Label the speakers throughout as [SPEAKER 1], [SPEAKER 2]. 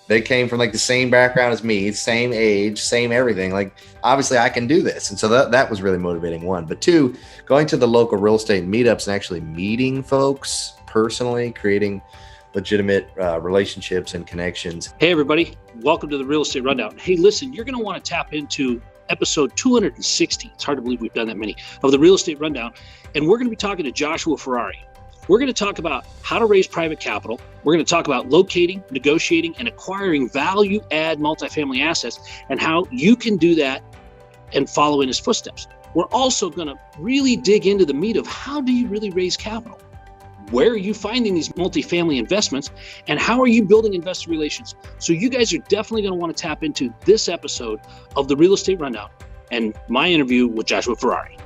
[SPEAKER 1] They came from like the same background as me, same age, same everything. Like, obviously I can do this. And so that was really motivating, one. But two, going to the local real estate meetups and actually meeting folks personally, creating legitimate relationships and connections.
[SPEAKER 2] Hey, everybody. Welcome to the Real Estate Rundown. Hey, listen, you're going to want to tap into episode 260. It's hard to believe we've done that many of the Real Estate Rundown. And we're going to be talking to Joshua Ferrari. We're going to talk about how to raise private capital. We're going to talk about locating, negotiating, and acquiring value-add multifamily assets and how you can do that and follow in his footsteps. We're also going to really dig into the meat of how do you really raise capital? Where are you finding these multifamily investments, and how are you building investor relations? So you guys are definitely going to want to tap into this episode of the Real Estate Rundown and my interview with Joshua Ferrari.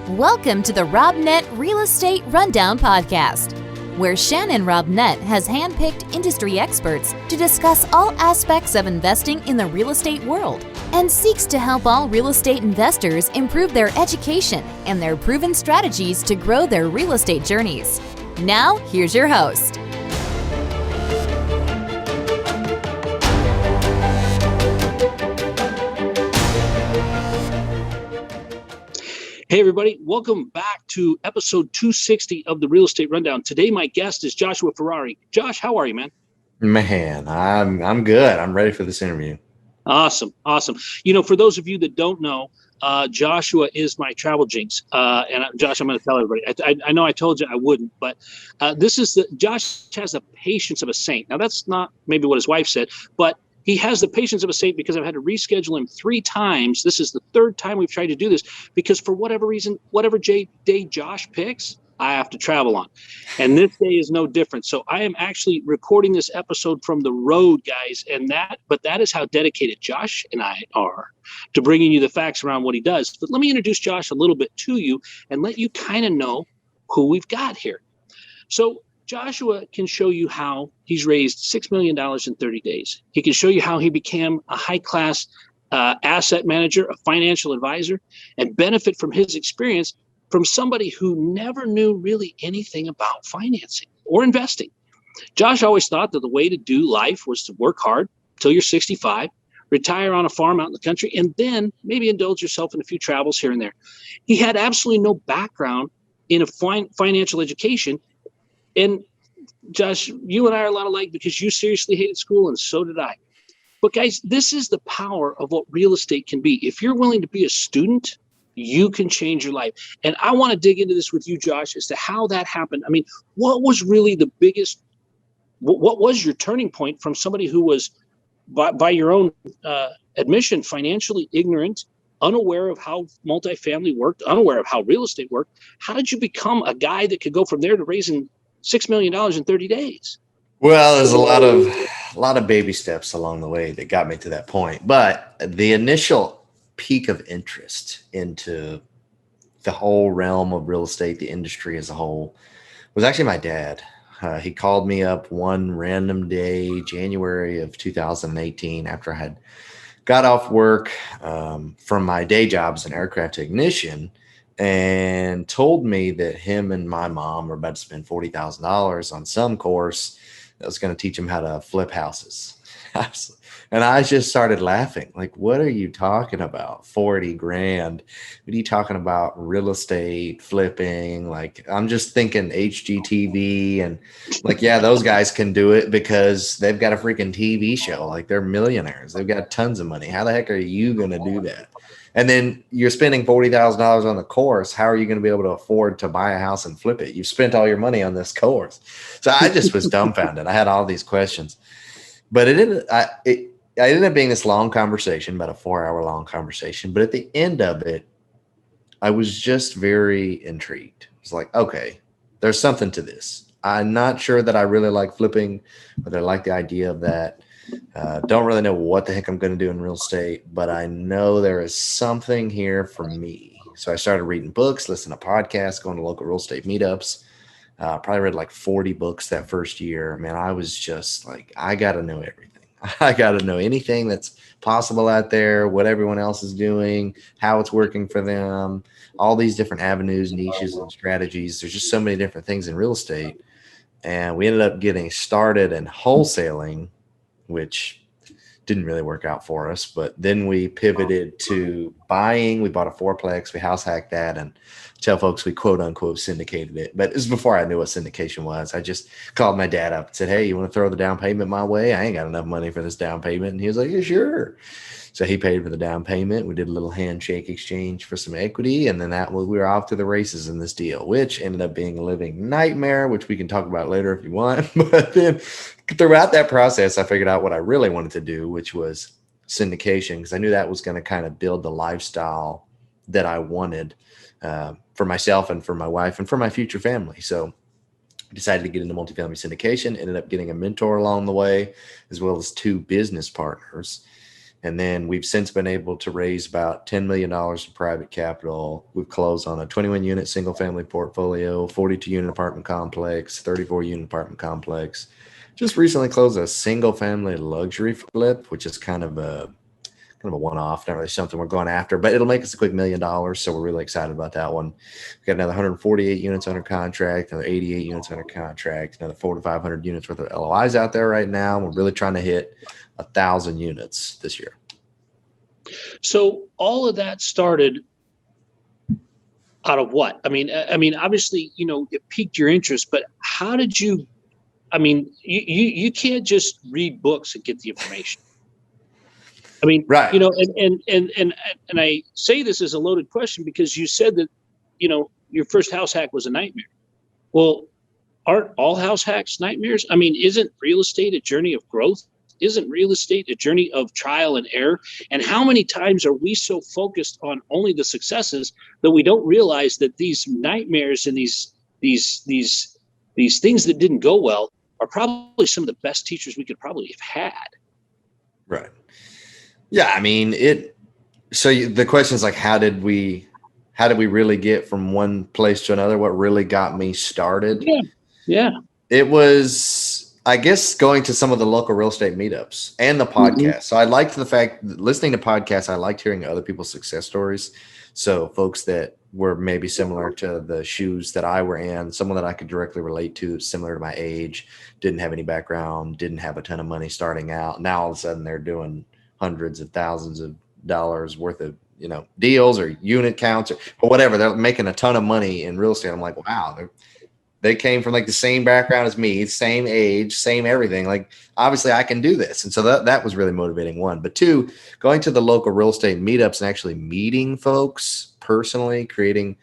[SPEAKER 3] Welcome to the RobNet Real Estate Rundown podcast, where Shannon RobNet has handpicked industry experts to discuss all aspects of investing in the real estate world and seeks to help all real estate investors improve their education and their proven strategies to grow their real estate journeys. Now, here's your host.
[SPEAKER 2] Hey, everybody. Welcome back to episode 260 of the Real Estate Rundown. Today, my guest is Joshua Ferrari. Josh, how are you, man?
[SPEAKER 1] Man, I'm good. I'm ready for this interview.
[SPEAKER 2] Awesome. You know, for those of you that don't know, Joshua is my travel jinx. And Josh, I'm going to tell everybody. I know I told you I wouldn't, but Josh has the patience of a saint. Now, that's not maybe what his wife said, but he has the patience of a saint because I've had to reschedule him 3 times. This is the 3rd time we've tried to do this because for whatever reason, whatever day Josh picks, I have to travel on. And this day is no different. So I am actually recording this episode from the road, guys. But that is how dedicated Josh and I are to bringing you the facts around what he does. But let me introduce Josh a little bit to you and let you kind of know who we've got here. So Joshua can show you how he's raised $6 million in 30 days. He can show you how he became a high-class asset manager, a financial advisor, and benefit from his experience from somebody who never knew really anything about financing or investing. Josh always thought that the way to do life was to work hard till you're 65, retire on a farm out in the country, and then maybe indulge yourself in a few travels here and there. He had absolutely no background in a financial education. And Josh, you and I are a lot alike because you seriously hated school and so did I. But guys, this is the power of what real estate can be. If you're willing to be a student, you can change your life. And I want to dig into this with you, Josh, as to how that happened. I mean, what was really the biggest, what was your turning point from somebody who was, by your own admission, financially ignorant, unaware of how multifamily worked, unaware of how real estate worked? How did you become a guy that could go from there to raising $6 million in 30 days?
[SPEAKER 1] Well, there's a lot of baby steps along the way that got me to that point. But the initial peak of interest into the whole realm of real estate, the industry as a whole, was actually my dad. He called me up one random day, January of 2018, after I had got off work from my day job as an aircraft technician, and told me that him and my mom were about to spend $40,000 on some course that was going to teach him how to flip houses. And I just started laughing. Like, what are you talking about? 40 grand. What are you talking about? Real estate flipping? Like, I'm just thinking HGTV and like, yeah, those guys can do it because they've got a freaking TV show. Like, they're millionaires. They've got tons of money. How the heck are you going to do that? And then you're spending $40,000 on the course. How are you going to be able to afford to buy a house and flip it? You've spent all your money on this course. So I just was dumbfounded. I had all these questions, but it ended up being this long conversation, about a 4-hour long conversation. But at the end of it, I was just very intrigued. It's like, okay, there's something to this. I'm not sure that I really like flipping, but I like the idea of that. Don't really know what the heck I'm going to do in real estate, but I know there is something here for me. So I started reading books, listening to podcasts, going to local real estate meetups. Probably read like 40 books that first year. Man, I was just like, I got to know everything. I got to know anything that's possible out there, what everyone else is doing, how it's working for them, all these different avenues, niches, and strategies. There's just so many different things in real estate. And we ended up getting started in wholesaling which didn't really work out for us. But then we pivoted to buying. We bought a fourplex. We house hacked that and tell folks we quote unquote syndicated it. But this is before I knew what syndication was. I just called my dad up and said, hey, you want to throw the down payment my way? I ain't got enough money for this down payment. And he was like, yeah, sure. So he paid for the down payment. We did a little handshake exchange for some equity. And then we were off to the races in this deal, which ended up being a living nightmare, which we can talk about later if you want. But then throughout that process, I figured out what I really wanted to do, which was syndication, because I knew that was going to kind of build the lifestyle that I wanted for myself and for my wife and for my future family. So I decided to get into multifamily syndication, ended up getting a mentor along the way, as well as 2 business partners. And then we've since been able to raise about $10 million in private capital. We've closed on a 21-unit single-family portfolio, 42-unit apartment complex, 34-unit apartment complex. Just recently closed a single-family luxury flip, which is kind of a one-off, not really something we're going after, but it'll make us a quick $1 million. So we're really excited about that one. We've got another 148 units under contract, another 88 units under contract, another 400 to 500 units worth of LOIs out there right now. We're really trying to hit 1,000 units this year.
[SPEAKER 2] So all of that started out of what? I mean, obviously, it piqued your interest, but how did you? I mean, you can't just read books and get the information. I mean,
[SPEAKER 1] right.
[SPEAKER 2] And I say this as a loaded question because you said that, your first house hack was a nightmare. Well, aren't all house hacks nightmares? I mean, isn't real estate a journey of growth? Isn't real estate a journey of trial and error? And how many times are we so focused on only the successes that we don't realize that these nightmares and these things that didn't go well are probably some of the best teachers we could probably have had.
[SPEAKER 1] Right. Yeah. I mean, so the question is like, how did we really get from one place to another? What really got me started?
[SPEAKER 2] Yeah.
[SPEAKER 1] It was, I guess, going to some of the local real estate meetups and the podcast. Mm-hmm. So I liked the fact that listening to podcasts, I liked hearing other people's success stories. So folks that were maybe similar to the shoes that I were in, someone that I could directly relate to, similar to my age, didn't have any background, didn't have a ton of money starting out. Now all of a sudden they're doing hundreds of thousands of dollars worth of, deals or unit counts or whatever. They're making a ton of money in real estate. I'm like, wow, they came from like the same background as me, same age, same everything. Like, obviously I can do this. And so that was really motivating, 1. But 2, going to the local real estate meetups and actually meeting folks personally, creating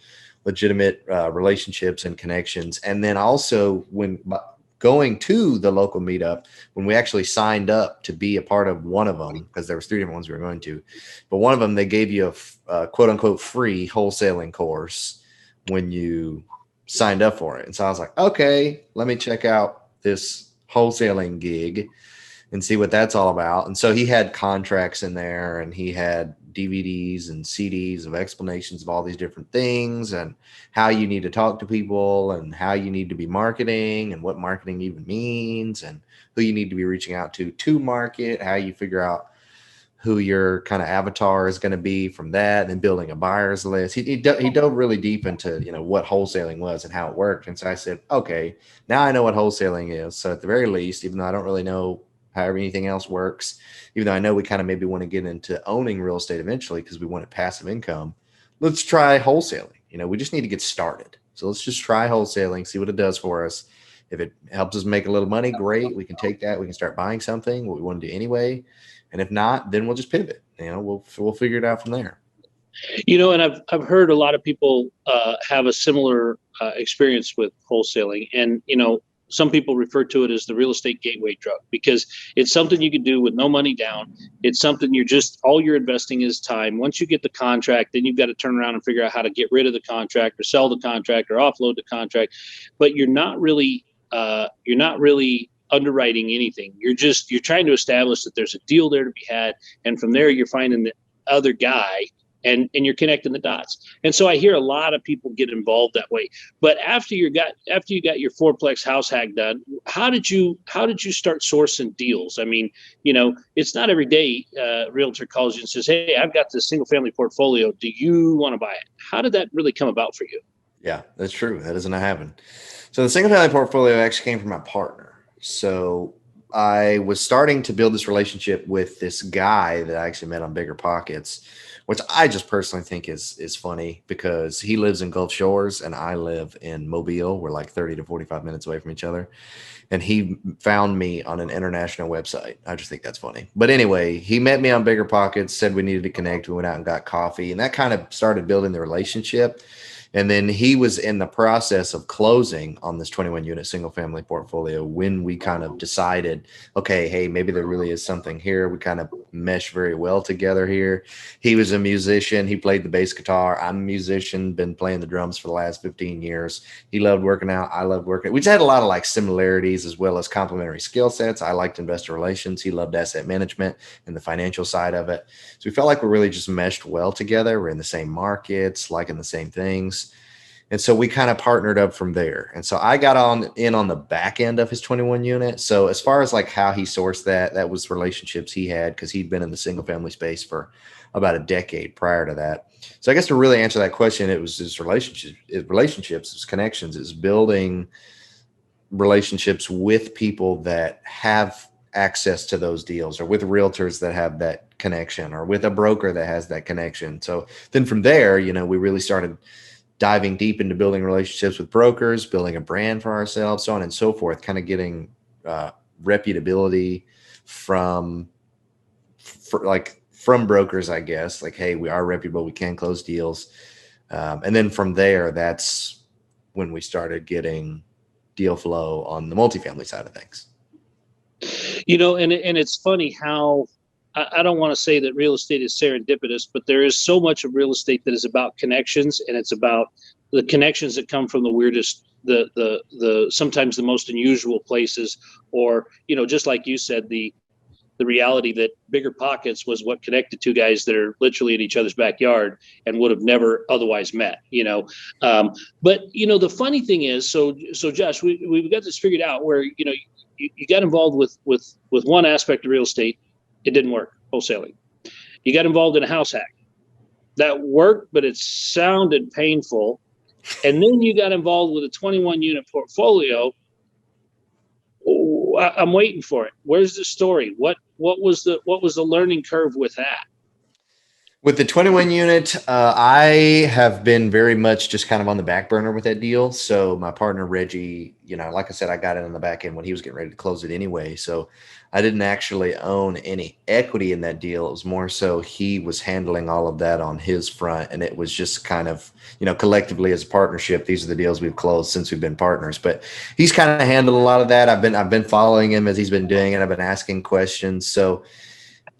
[SPEAKER 1] legitimate relationships and connections. And then also when going to the local meetup, when we actually signed up to be a part of one of them, because there was 3 different ones we were going to, but one of them, they gave you a quote unquote free wholesaling course when you signed up for it. And so I was like, okay, let me check out this wholesaling gig and see what that's all about. And so he had contracts in there and he had DVDs and CDs of explanations of all these different things and how you need to talk to people and how you need to be marketing and what marketing even means and who you need to be reaching out to market, how you figure out who your kind of avatar is going to be from that, and then building a buyer's list. He dove really deep into, what wholesaling was and how it worked. And so I said, okay, now I know what wholesaling is. So at the very least, even though I don't really know how anything else works, even though I know we kind of maybe want to get into owning real estate eventually because we want passive income, let's try wholesaling. We just need to get started. So let's just try wholesaling, see what it does for us. If it helps us make a little money, great. We can take that. We can start buying something, what we want to do anyway. And if not, then we'll just pivot. We'll figure it out from there.
[SPEAKER 2] And I've heard a lot of people have a similar experience with wholesaling. And, some people refer to it as the real estate gateway drug because it's something you can do with no money down. It's something all you're investing is time. Once you get the contract, then you've got to turn around and figure out how to get rid of the contract or sell the contract or offload the contract. But you're not really underwriting anything. You're trying to establish that there's a deal there to be had. And from there, you're finding the other guy and you're connecting the dots. And so I hear a lot of people get involved that way. But after you got your fourplex house hack done, how did you start sourcing deals? I mean, it's not every day a realtor calls you and says, hey, I've got this single family portfolio. Do you want to buy it? How did that really come about for you?
[SPEAKER 1] Yeah, that's true. That doesn't happen. So the single family portfolio actually came from my partner. So I was starting to build this relationship with this guy that I actually met on Bigger Pockets, which I just personally think is funny because he lives in Gulf Shores and I live in Mobile. We're like 30 to 45 minutes away from each other. And he found me on an international website. I just think that's funny. But anyway, he met me on Bigger Pockets, said we needed to connect. We went out and got coffee, and that kind of started building the relationship. And then he was in the process of closing on this 21 unit single family portfolio when we kind of decided, okay, hey, maybe there really is something here. We kind of mesh very well together here. He was a musician. He played the bass guitar. I'm a musician, been playing the drums for the last 15 years. He loved working out. I loved working. We just had a lot of like similarities as well as complementary skill sets. I liked investor relations. He loved asset management and the financial side of it. So we felt like we really just meshed well together. We're in the same markets, liking the same things. And so we kind of partnered up from there. And so I got in on the back end of his 21 unit. So as far as like how he sourced that was relationships he had because he'd been in the single family space for about a decade prior to that. So I guess to really answer that question, it was his relationships, his connections, is building relationships with people that have access to those deals, or with realtors that have that connection, or with a broker that has that connection. So then from there, we really started diving deep into building relationships with brokers, building a brand for ourselves, so on and so forth, kind of getting reputability from brokers, I guess, like, hey, we are reputable, we can close deals. And then from there, that's when we started getting deal flow on the multifamily side of things.
[SPEAKER 2] And it's funny how I don't want to say that real estate is serendipitous, but there is so much of real estate that is about connections, and it's about the connections that come from the weirdest, the sometimes the most unusual places, or just like you said, the reality that Bigger Pockets was what connected two guys that are literally in each other's backyard and would have never otherwise met. But the funny thing is, so Josh, we've got this figured out where you got involved with one aspect of real estate. It didn't work, wholesaling. You got involved in a house hack. That worked, but it sounded painful. And then you got involved with a 21 unit portfolio. I'm waiting for it. Where's the story? What was the learning curve with that?
[SPEAKER 1] With the 21 unit, I have been very much just kind of on the back burner with that deal. So my partner, Reggie, like I said, I got it on the back end when he was getting ready to close it anyway. So I didn't actually own any equity in that deal. It was more so he was handling all of that on his front. And it was just kind of, collectively as a partnership, these are the deals we've closed since we've been partners. But he's kind of handled a lot of that. I've been following him as he's been doing it. I've been asking questions. So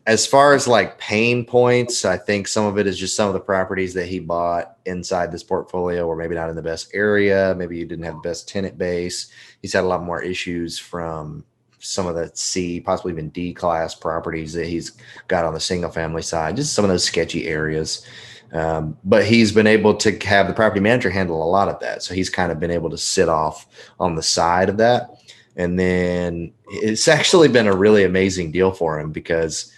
[SPEAKER 1] as far as like pain points, I think some of it is just some of the properties that he bought inside this portfolio were maybe not in the best area. Maybe you didn't have the best tenant base. He's had a lot more issues from some of the C, possibly even D class properties that he's got on the single family side, just some of those sketchy areas. But he's been able to have the property manager handle a lot of that. So he's kind of been able to sit off on the side of that. And then it's actually been a really amazing deal for him because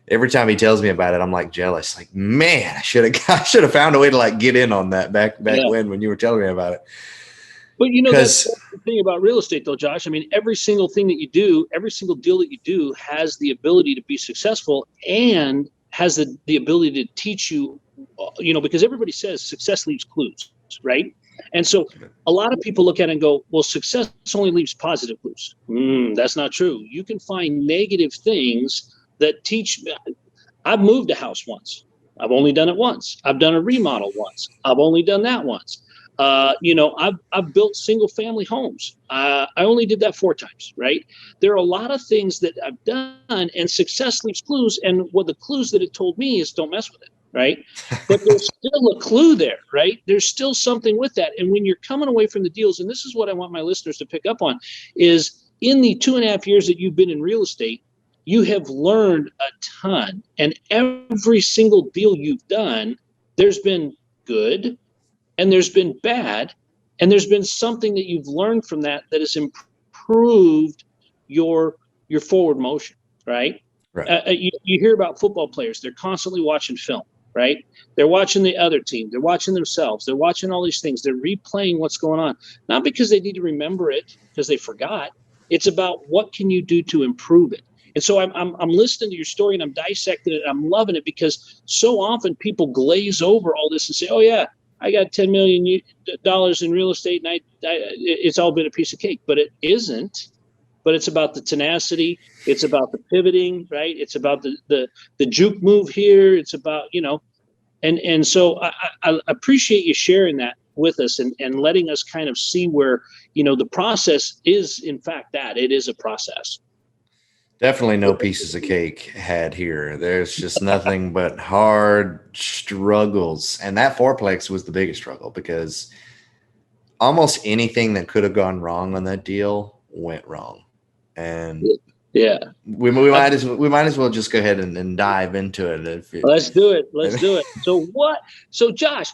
[SPEAKER 1] every time he tells me about it, I'm like jealous. Like, man, I should have found a way to like get in on that back when you were telling me about it.
[SPEAKER 2] But that's the thing about real estate, though, Josh. I mean, every single thing that you do, every single deal that you do, has the ability to be successful and has the ability to teach you. Because everybody says success leaves clues, right? And so a lot of people look at it and go, well, success only leaves positive clues. That's not true. You can find negative things that teach. I've moved a house once. I've only done it once. I've done a remodel once. I've only done that once. I've built single family homes. I only did that 4 times, right? There are a lot of things that I've done, and success leaves clues. And what the clues that it told me is don't mess with it, right? But there's still a clue there, right? There's still something with that. And when you're coming away from the deals, and this is what I want my listeners to pick up on, is in the 2.5 years that you've been in real estate, you have learned a ton, and every single deal you've done, there's been good and there's been bad, and there's been something that you've learned from that has improved your forward motion, right? You hear about football players. They're constantly watching film, right? They're watching the other team. They're watching themselves. They're watching all these things. They're replaying what's going on, not because they need to remember it because they forgot, It's about what can you do to improve it. And so I'm listening to your story and I'm dissecting it. I'm loving it because so often people glaze over all this and say, "Oh yeah, I got $10 million in real estate, and it's all been a piece of cake." But it isn't. But it's about the tenacity. It's about the pivoting, right? It's about the juke move here. It's about, and so I appreciate you sharing that with us and letting us kind of see where, the process is, in fact, that it is a process.
[SPEAKER 1] Definitely no pieces of cake had here. There's just nothing but hard struggles. And that fourplex was the biggest struggle because almost anything that could have gone wrong on that deal went wrong. And
[SPEAKER 2] yeah,
[SPEAKER 1] we might as well just go ahead and dive into it.
[SPEAKER 2] Let's do it. So Josh,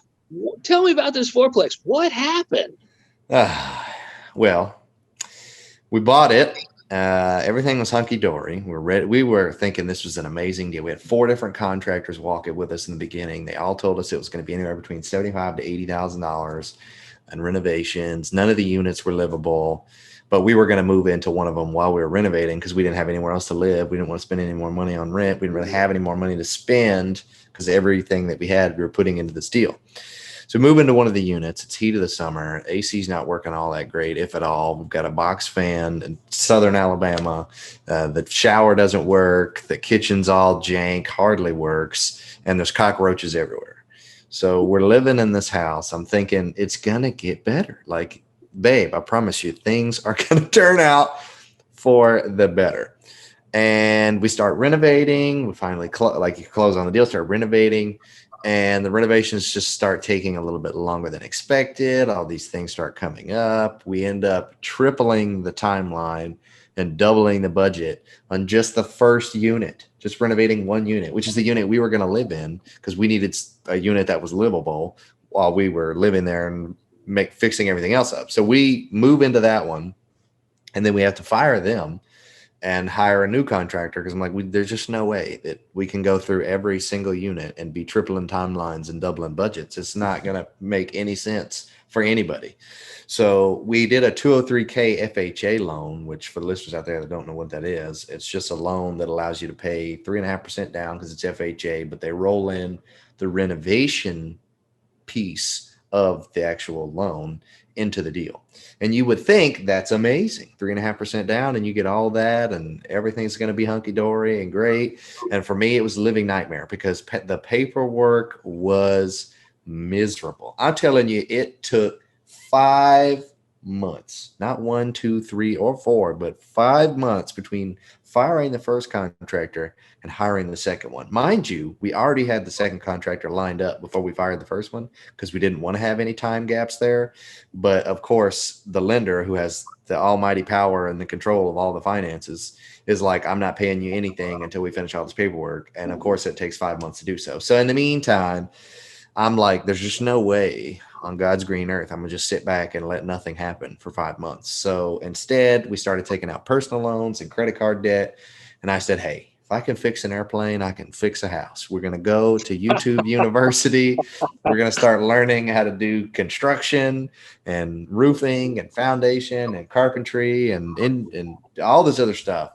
[SPEAKER 2] tell me about this fourplex. What happened?
[SPEAKER 1] Well, we bought it. Everything was hunky dory. We were thinking this was an amazing deal. We had 4 different contractors walk it with us in the beginning. They all told us it was going to be anywhere between $75,000 to $80,000 in renovations. None of the units were livable, but we were going to move into one of them while we were renovating because we didn't have anywhere else to live. We didn't want to spend any more money on rent. We didn't really have any more money to spend because everything that we had, we were putting into this deal. So move into one of the units. It's heat of the summer. AC's not working all that great, if at all. We've got a box fan in Southern Alabama. The shower doesn't work. The kitchen's all jank, hardly works. And there's cockroaches everywhere. So we're living in this house. I'm thinking it's going to get better. Like, babe, I promise you, things are going to turn out for the better. And we start renovating. We finally close on the deal, start renovating. And the renovations just start taking a little bit longer than expected. All these things start coming up. We end up tripling the timeline and doubling the budget on just the first unit, just renovating one unit, which is the unit we were going to live in because we needed a unit that was livable while we were living there and fixing everything else up. So we move into that one, and then we have to fire them and hire a new contractor because I'm like, there's just no way that we can go through every single unit and be tripling timelines and doubling budgets. It's not going to make any sense for anybody. So we did a 203K FHA loan, which for the listeners out there that don't know what that is, it's just a loan that allows you to pay 3.5% down because it's FHA, but they roll in the renovation piece of the actual loan into the deal. And you would think that's amazing. 3.5% down and you get all that and everything's going to be hunky dory and great. And for me, it was a living nightmare because the paperwork was miserable. I'm telling you, it took 5 months, not 1, 2, 3, or 4, but 5 months between firing the first contractor and hiring the second one. Mind you, we already had the second contractor lined up before we fired the first one because we didn't want to have any time gaps there. But of course, the lender, who has the almighty power and the control of all the finances, is like, I'm not paying you anything until we finish all this paperwork. And of course, it takes 5 months to do so. So in the meantime, I'm like, there's just no way on God's green earth I'm gonna just sit back and let nothing happen for 5 months. So instead, we started taking out personal loans and credit card debt. And I said, hey, if I can fix an airplane, I can fix a house. We're gonna go to YouTube University. We're gonna start learning how to do construction and roofing and foundation and carpentry and all this other stuff.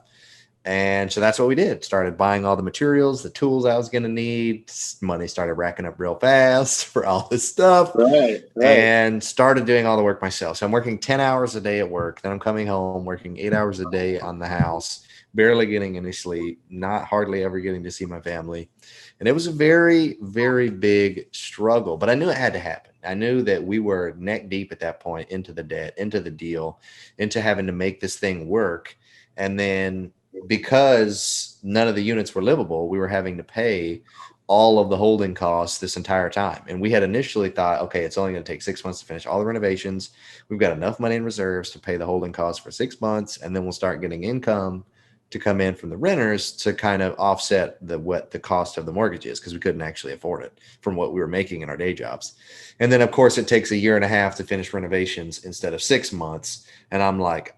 [SPEAKER 1] And so that's what we did. Started buying all the materials, the tools I was going to need. Money started racking up real fast for all this stuff.
[SPEAKER 2] Right.
[SPEAKER 1] And started doing all the work myself. So I'm working 10 hours a day at work. Then I'm coming home, working 8 hours a day on the house, barely getting any sleep, not hardly ever getting to see my family. And it was a very, very big struggle, but I knew it had to happen. I knew that we were neck deep at that point into the debt, into the deal, into having to make this thing work. And then because none of the units were livable, we were having to pay all of the holding costs this entire time. And we had initially thought, okay, it's only going to take 6 months to finish all the renovations. We've got enough money in reserves to pay the holding costs for 6 months. And then we'll start getting income to come in from the renters to kind of offset what the cost of the mortgage is, because we couldn't actually afford it from what we were making in our day jobs. And then of course it takes 1.5 years to finish renovations instead of 6 months. And I'm like,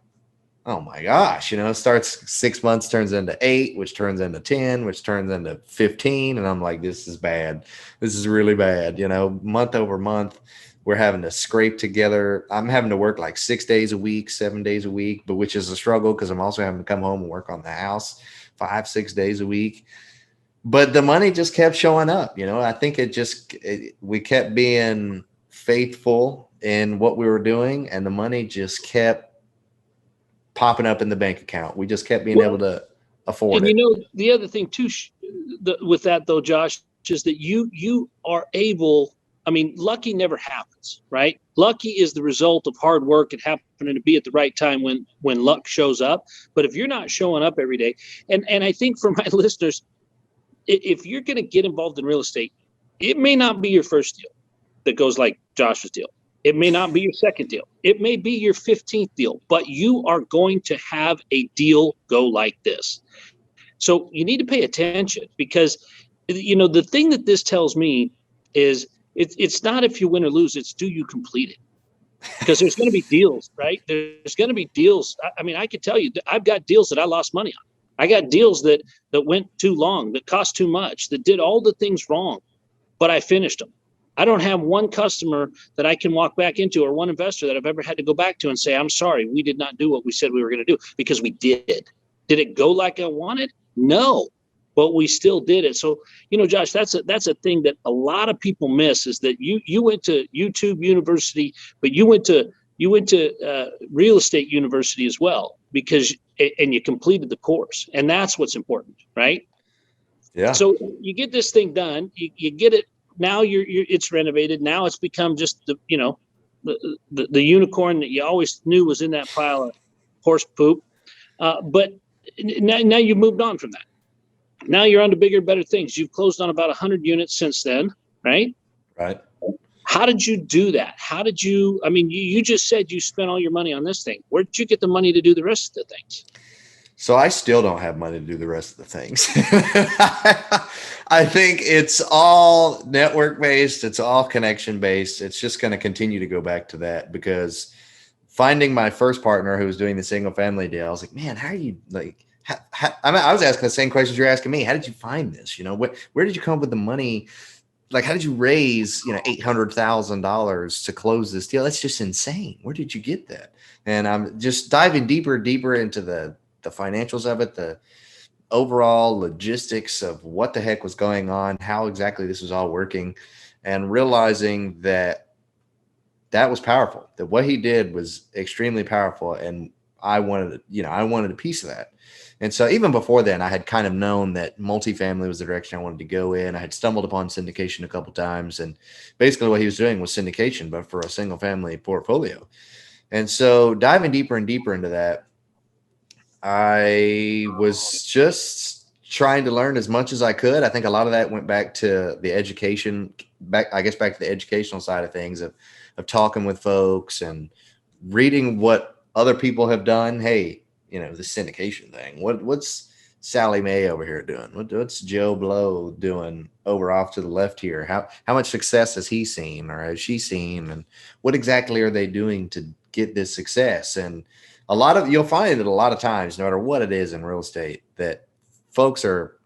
[SPEAKER 1] oh my gosh, it starts 6 months, turns into 8, which turns into 10, which turns into 15. And I'm like, this is bad. This is really bad. Month over month, We're having to scrape together. I'm having to work like 6 days a week, 7 days a week, but which is a struggle because I'm also having to come home and work on the house 5-6 days a week. But the money just kept showing up. I think we kept being faithful in what we were doing, and the money just kept popping up in the bank account. We just kept being able to afford it.
[SPEAKER 2] The other thing too, with that though, Josh, is that you are able. I mean, lucky never happens, right? Lucky is the result of hard work and happening to be at the right time when luck shows up. But if you're not showing up every day, and I think for my listeners, if you're going to get involved in real estate, it may not be your first deal that goes like Josh's deal. It may not be your second deal. It may be your 15th deal, but you are going to have a deal go like this. So you need to pay attention, because, the thing that this tells me is it's not if you win or lose, it's do you complete it? Because there's going to be deals, right? There's going to be deals. I mean, I could tell you, I've got deals that I lost money on. I got deals that went too long, that cost too much, that did all the things wrong, but I finished them. I don't have one customer that I can walk back into, or one investor that I've ever had to go back to and say, I'm sorry, we did not do what we said we were going to do, because we did. Did it go like I wanted? No, but we still did it. So, Josh, that's a thing that a lot of people miss, is that you went to YouTube University, but you went to real estate university as well, and you completed the course, and that's what's important, right?
[SPEAKER 1] Yeah.
[SPEAKER 2] So you get this thing done, you get it. Now it's renovated. Now it's become just the unicorn that you always knew was in that pile of horse poop. But now you've moved on from that. Now you're on to bigger, better things. You've closed on about 100 units since then, right?
[SPEAKER 1] Right.
[SPEAKER 2] How did you do that? I mean, you just said you spent all your money on this thing. Where did you get the money to do the rest of the things?
[SPEAKER 1] So I still don't have money to do the rest of the things. I think it's all network based. It's all connection based. It's just going to continue to go back to that, because finding my first partner who was doing the single family deal, I was like, man, how are you like, I was asking the same questions you're asking me. How did you find this? Where did you come up with the money? Like, how did you raise, $800,000 to close this deal? That's just insane. Where did you get that? And I'm just diving deeper into the financials of it, the overall logistics of what the heck was going on, how exactly this was all working, and realizing that was powerful, that what he did was extremely powerful. And I wanted a piece of that. And so even before then, I had kind of known that multifamily was the direction I wanted to go in. I had stumbled upon syndication a couple of times, and basically what he was doing was syndication, but for a single family portfolio. And so diving deeper and deeper into that, I was just trying to learn as much as I could. I think a lot of that went back to the education, back to the educational side of things, of talking with folks and reading what other people have done. Hey, the syndication thing. What's Sally Mae over here doing? What's Joe Blow doing over off to the left here? How much success has he seen, or has she seen? And what exactly are they doing to get this success? And you'll find that a lot of times, no matter what it is in real estate, that folks are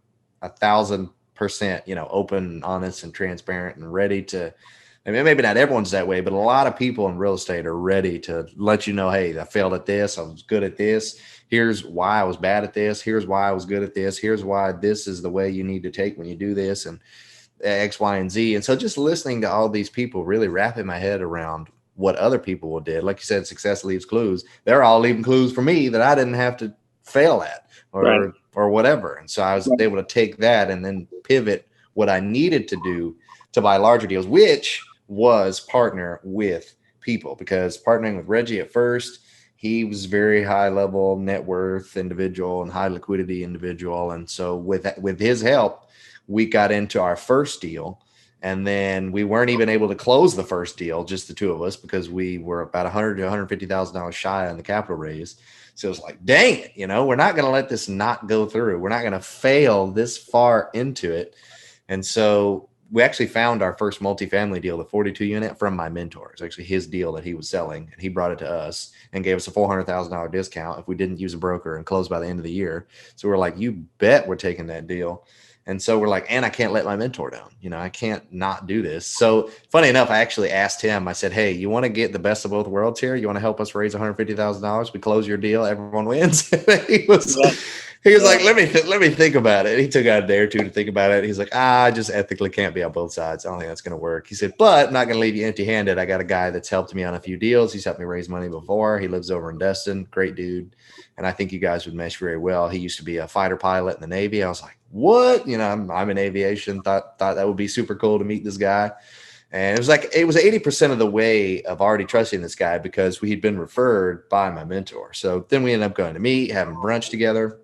[SPEAKER 1] 1,000%, open, honest, and transparent, and ready to. I mean, maybe not everyone's that way, but a lot of people in real estate are ready to let you know, hey, I failed at this. I was good at this. Here's why I was bad at this. Here's why I was good at this. Here's why this is the way you need to take when you do this, and X, Y, and Z. And so just listening to all these people, really wrapping my head around what other people did. Like you said, success leaves clues. They're all leaving clues for me that I didn't have to fail at or whatever. And so I was able to take that and then pivot what I needed to do to buy larger deals, which was partner with people. Because partnering with Reggie at first, he was very high level net worth individual and high liquidity individual. And so with his help, we got into our first deal. And then we weren't even able to close the first deal, just the two of us, because we were about $100,000 to $150,000 shy on the capital raise. So it was like, dang it, we're not going to let this not go through. We're not going to fail this far into it. And so we actually found our first multifamily deal, the 42 unit, from my mentor. It's actually his deal that he was selling, and he brought it to us and gave us a $400,000 discount if we didn't use a broker and close by the end of the year. So we're like, you bet we're taking that deal. And so we're like, and I can't let my mentor down. You know, I can't not do this. So funny enough, I actually asked him, I said, hey, you want to get the best of both worlds here? You want to help us raise $150,000? We close your deal. Everyone wins. he was like, let me think about it. He took out a day or two to think about it. He's like, I just ethically can't be on both sides. I don't think that's going to work. He said, but I'm not going to leave you empty handed. I got a guy that's helped me on a few deals. He's helped me raise money before. He lives over in Destin. Great dude. And I think you guys would mesh very well. He used to be a fighter pilot in the Navy. I was like, what? You know, I'm in aviation. Thought that would be super cool to meet this guy. And it was 80% of the way of already trusting this guy because we had been referred by my mentor. So then we ended up going to meet, having brunch together.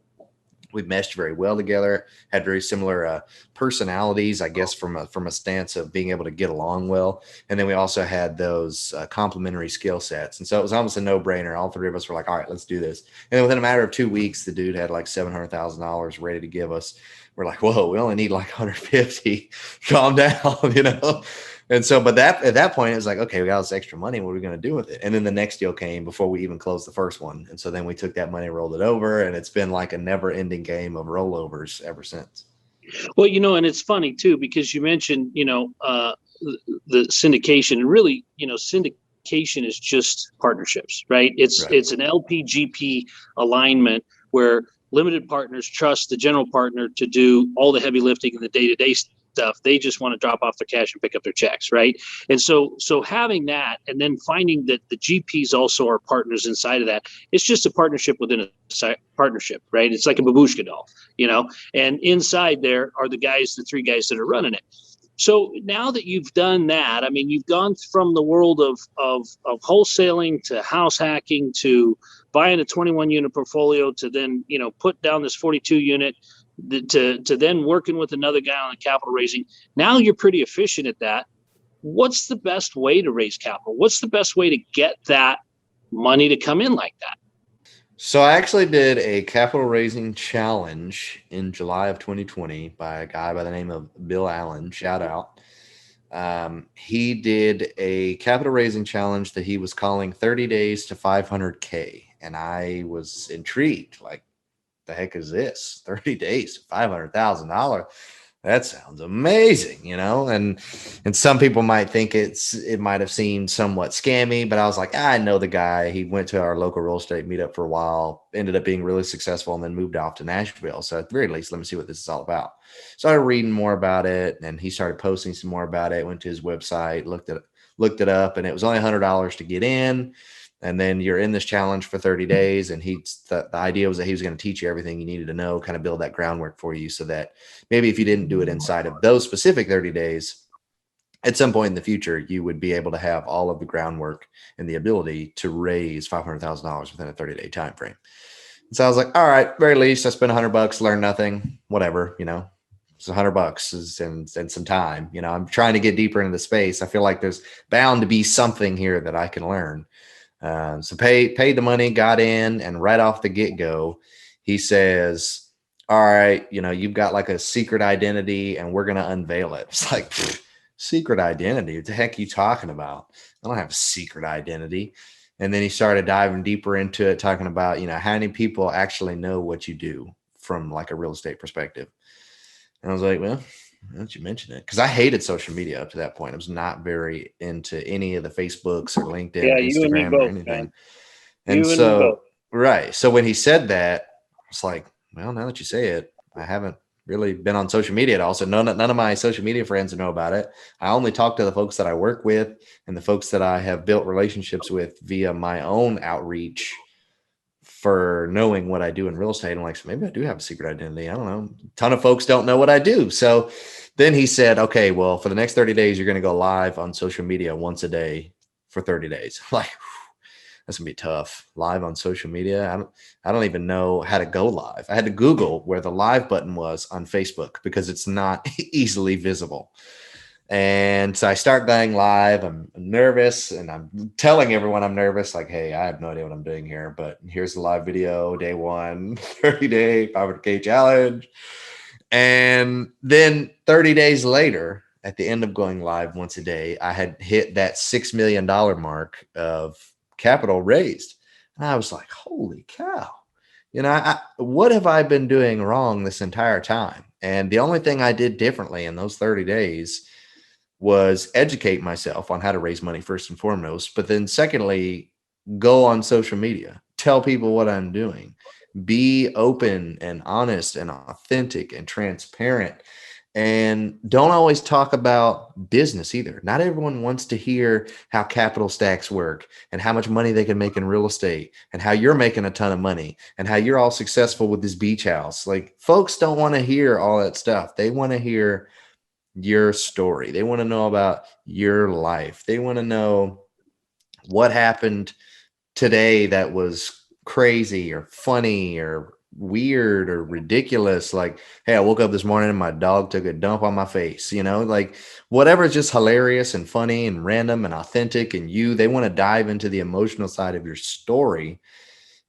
[SPEAKER 1] We meshed very well together, had very similar personalities, I guess, from a stance of being able to get along well. And then we also had those complementary skill sets. And so it was almost a no-brainer. All three of us were like, all right, let's do this. And then within a matter of 2 weeks, the dude had like $700,000 ready to give us. We're like, whoa, we only need like 150. Calm down, you know? And so, but at that point, it was like, okay, we got this extra money. What are we going to do with it? And then the next deal came before we even closed the first one. And so then we took that money, rolled it over, and it's been like a never ending game of rollovers ever since.
[SPEAKER 2] Well, you know, and it's funny too, because you mentioned, you know, the syndication, and really, you know, syndication is just partnerships, right? It's an LPGP alignment where limited partners trust the general partner to do all the heavy lifting and the day-to-day stuff. They just want to drop off their cash and pick up their checks, right? And so having that, and then finding that the GPs also are partners inside of that, it's just a partnership within a partnership, right? It's like a babushka doll, you know, and inside there are the three guys that are running it. So now that you've done that, I mean, you've gone from the world of wholesaling to house hacking to buying a 21 unit portfolio to then, you know, put down this 42 unit to then working with another guy on the capital raising. Now you're pretty efficient at that. What's the best way to raise capital? What's the best way to get that money to come in like that?
[SPEAKER 1] So I actually did a capital raising challenge in July of 2020 by a guy by the name of Bill Allen. Shout out. He did a capital raising challenge that he was calling 30 days to 500K. And I was intrigued, like, the heck is this? 30 days to $500,000. That sounds amazing, you know? And some people might think it might have seemed somewhat scammy, but I was like, I know the guy. He went to our local real estate meetup for a while, ended up being really successful, and then moved off to Nashville. So at the very least, let me see what this is all about. Started reading more about it, and he started posting some more about it. Went to his website, looked it up, and it was only $100 to get in. And then you're in this challenge for 30 days. And the idea was that he was going to teach you everything you needed to know, kind of build that groundwork for you so that maybe if you didn't do it inside of those specific 30 days, at some point in the future, you would be able to have all of the groundwork and the ability to raise $500,000 within a 30-day time frame. And so I was like, all right, very least I spent $100, learn nothing, whatever, you know. It's $100 and some time. You know, I'm trying to get deeper into the space. I feel like there's bound to be something here that I can learn. So paid the money, got in, and right off the get-go, he says, all right, you know, you've got like a secret identity and we're going to unveil it. It's like, secret identity? What the heck are you talking about? I don't have a secret identity. And then he started diving deeper into it, talking about, you know, how many people actually know what you do from like a real estate perspective. And I was like, well, why don't you mention it? Because I hated social media up to that point. I was not very into any of the Facebooks or LinkedIn, or Instagram, or anything. And so, right. So when he said that, I was like, well, now that you say it, I haven't really been on social media at all. So none of my social media friends know about it. I only talk to the folks that I work with and the folks that I have built relationships with via my own outreach for knowing what I do in real estate. I'm like, so maybe I do have a secret identity. I don't know. A ton of folks don't know what I do. So then he said, okay, well, for the next 30 days, you're going to go live on social media once a day for 30 days. I'm like, that's gonna be tough. Live on social media. I don't even know how to go live. I had to Google where the live button was on Facebook because it's not easily visible. And so I start going live. I'm nervous and I'm telling everyone I'm nervous. Like, hey, I have no idea what I'm doing here, but here's the live video, day 1, 30-day 500K challenge. And then 30 days later, at the end of going live once a day, I had hit that $6 million mark of capital raised. And I was like, holy cow. You know, what have I been doing wrong this entire time? And the only thing I did differently in those 30 days was educate myself on how to raise money first and foremost. But then secondly, go on social media, tell people what I'm doing, be open and honest and authentic and transparent. And don't always talk about business either. Not everyone wants to hear how capital stacks work and how much money they can make in real estate and how you're making a ton of money and how you're all successful with this beach house. Like, folks don't want to hear all that stuff. They want to hear your story. They want to know about your life. They want to know what happened today that was crazy or funny or weird or ridiculous. Like, hey, I woke up this morning and my dog took a dump on my face, like whatever is just hilarious and funny and random and authentic. And they want to dive into the emotional side of your story.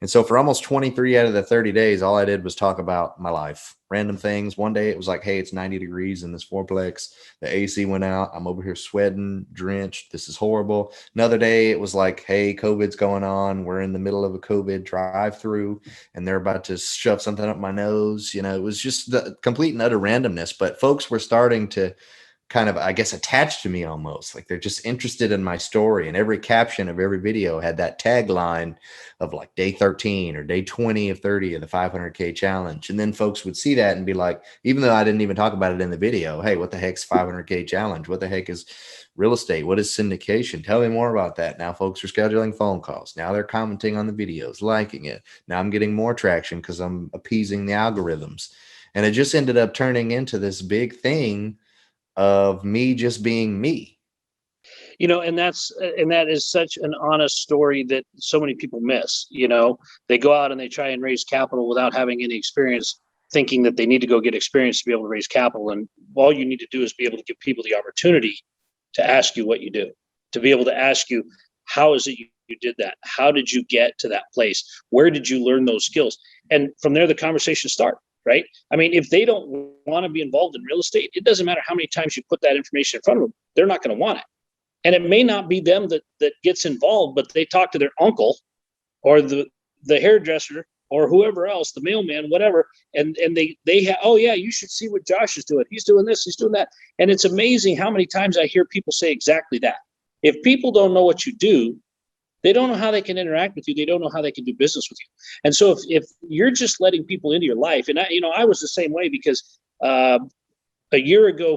[SPEAKER 1] And so for almost 23 out of the 30 days, all I did was talk about my life, random things. One day it was like, hey, it's 90 degrees in this fourplex. The AC went out. I'm over here sweating, drenched. This is horrible. Another day it was like, hey, COVID's going on. We're in the middle of a COVID drive-through and they're about to shove something up my nose. It was just the complete and utter randomness. But folks were starting to kind of, I guess, attached to me almost. Like, they're just interested in my story. And every caption of every video had that tagline of like day 13 or day 20 of 30 of the 500K challenge. And then folks would see that and be like, even though I didn't even talk about it in the video, hey, what the heck's 500K challenge? What the heck is real estate? What is syndication? Tell me more about that. Now folks are scheduling phone calls. Now they're commenting on the videos, liking it. Now I'm getting more traction because I'm appeasing the algorithms. And it just ended up turning into this big thing of me just being me.
[SPEAKER 2] And that is such an honest story that so many people miss. They go out and they try and raise capital without having any experience, thinking that they need to go get experience to be able to raise capital. And all you need to do is be able to give people the opportunity to ask you what you do, to be able to ask you, how is it you did that? How did you get to that place? Where did you learn those skills? And from there, the conversation starts. Right? I mean, if they don't want to be involved in real estate, it doesn't matter how many times you put that information in front of them, they're not going to want it. And it may not be them that gets involved, but they talk to their uncle or the hairdresser or whoever else, the mailman, whatever. And they have, oh yeah, you should see what Josh is doing. He's doing this, he's doing that. And it's amazing how many times I hear people say exactly that. If people don't know what you do, they don't know how they can interact with you. They don't know how they can do business with you. And so if you're just letting people into your life, and I was the same way, because a year ago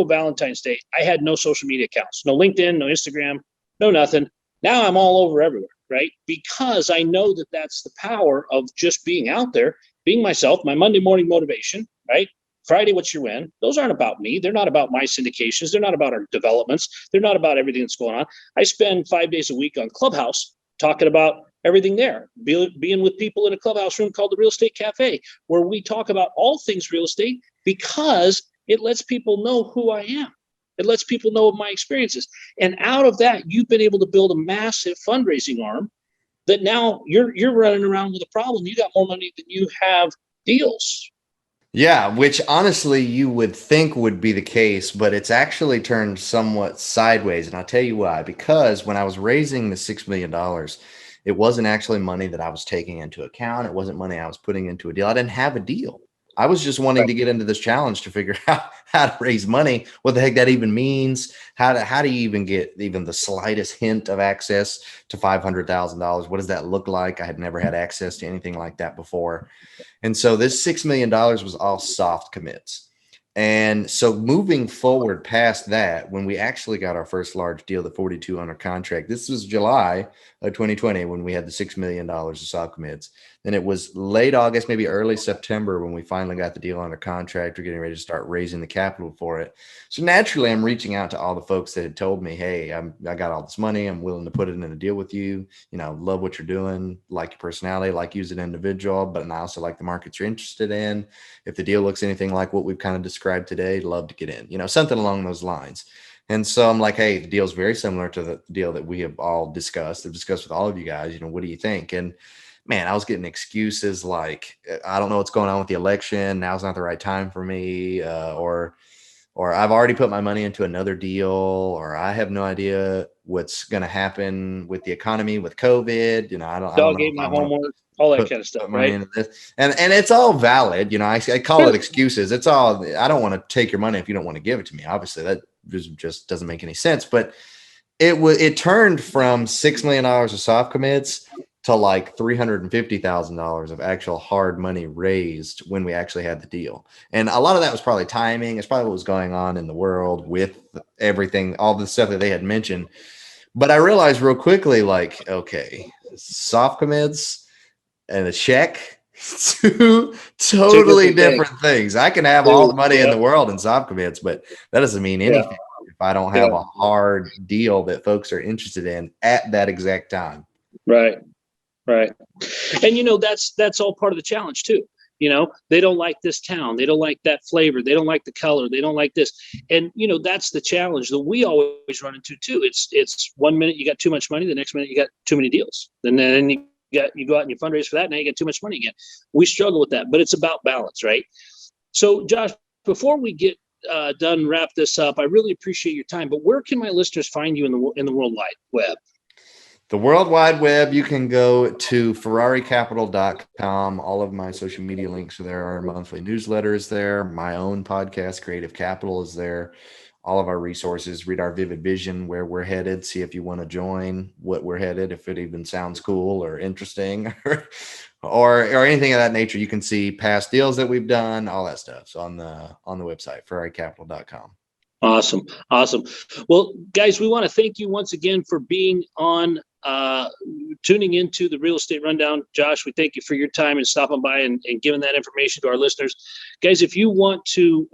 [SPEAKER 2] Valentine's Day, I had no social media accounts, no LinkedIn, no Instagram, no nothing. Now I'm all over everywhere, right? Because I know that that's the power of just being out there, being myself, my Monday morning motivation, right? Friday, what's your win? Those aren't about me. They're not about my syndications. They're not about our developments. They're not about everything that's going on. I spend 5 days a week on Clubhouse talking about everything there, being with people in a clubhouse room called the Real Estate Cafe, where we talk about all things real estate, because it lets people know who I am. It lets people know of my experiences. And out of that, you've been able to build a massive fundraising arm that now you're running around with a problem. You got more money than you have deals.
[SPEAKER 1] Yeah, which honestly you would think would be the case, but it's actually turned somewhat sideways. And I'll tell you why. Because when I was raising the $6 million, it wasn't actually money that I was taking into account. It wasn't money I was putting into a deal. I didn't have a deal. I was just wanting to get into this challenge to figure out how to raise money, what the heck that even means, how do you even get even the slightest hint of access to $500,000? What does that look like? I had never had access to anything like that before. And so this $6 million was all soft commits. And so moving forward past that, when we actually got our first large deal, the 42 under contract, this was July of 2020 when we had the $6 million of soft commits. Then it was late August, maybe early September when we finally got the deal under contract. We're getting ready to start raising the capital for it. So naturally, I'm reaching out to all the folks that had told me, hey, I got all this money. I'm willing to put it in a deal with you. Love what you're doing, like your personality, like you as an individual, but I also like the markets you're interested in. If the deal looks anything like what we've kind of described today, love to get in, something along those lines. And so I'm like, hey, the deal's very similar to the deal that we have all discussed. I've discussed with all of you guys, what do you think? And man, I was getting excuses like, I don't know what's going on with the election. Now's not the right time for me. Or I've already put my money into another deal, or I have no idea what's going to happen with the economy with COVID. I don't know.
[SPEAKER 2] Dog ate my homework. all that kind of stuff,
[SPEAKER 1] put money
[SPEAKER 2] right?
[SPEAKER 1] into this. And it's all valid. I call it excuses. It's all, I don't want to take your money if you don't want to give it to me. Obviously that just doesn't make any sense, but it turned from $6 million of soft commits to like $350,000 of actual hard money raised when we actually had the deal. And a lot of that was probably timing. It's probably what was going on in the world with everything, all the stuff that they had mentioned. But I realized real quickly, like, okay, soft commits and a check, two totally different things. I can have all the money in the world in soft commits, but that doesn't mean anything if I don't have a hard deal that folks are interested in at that exact time.
[SPEAKER 2] Right. And that's all part of the challenge too. They don't like this town. They don't like that flavor. They don't like the color. They don't like this. And, that's the challenge that we always run into too. It's 1 minute you got too much money. The next minute you got too many deals. And then you go out and you fundraise for that. Now you get too much money again. We struggle with that, but it's about balance, right? So Josh, before we get done, wrap this up, I really appreciate your time, but where can my listeners find you in the World Wide Web?
[SPEAKER 1] The World Wide Web, you can go to ferraricapital.com. All of my social media links are there. Our monthly newsletter is there. My own podcast, Creative Capital, is there. All of our resources. Read our vivid vision, where we're headed. See if you want to join, what we're headed, if it even sounds cool or interesting or anything of that nature. You can see past deals that we've done, all that stuff. So on the website, ferraricapital.com.
[SPEAKER 2] Awesome. Well, guys, we want to thank you once again for being on, tuning into the Real Estate Rundown. Josh, we thank you for your time and stopping by and giving that information to our listeners. Guys, if you want to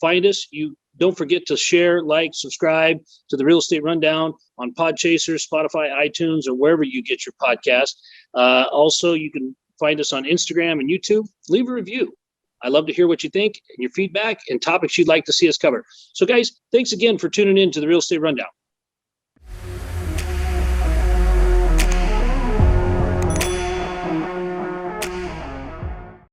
[SPEAKER 2] find us, you don't forget to share, like, subscribe to the Real Estate Rundown on Podchaser, Spotify, iTunes, or wherever you get your podcast. Also, you can find us on Instagram and YouTube. Leave a review. I love to hear what you think and your feedback and topics you'd like to see us cover. So guys, thanks again for tuning in to the Real Estate Rundown.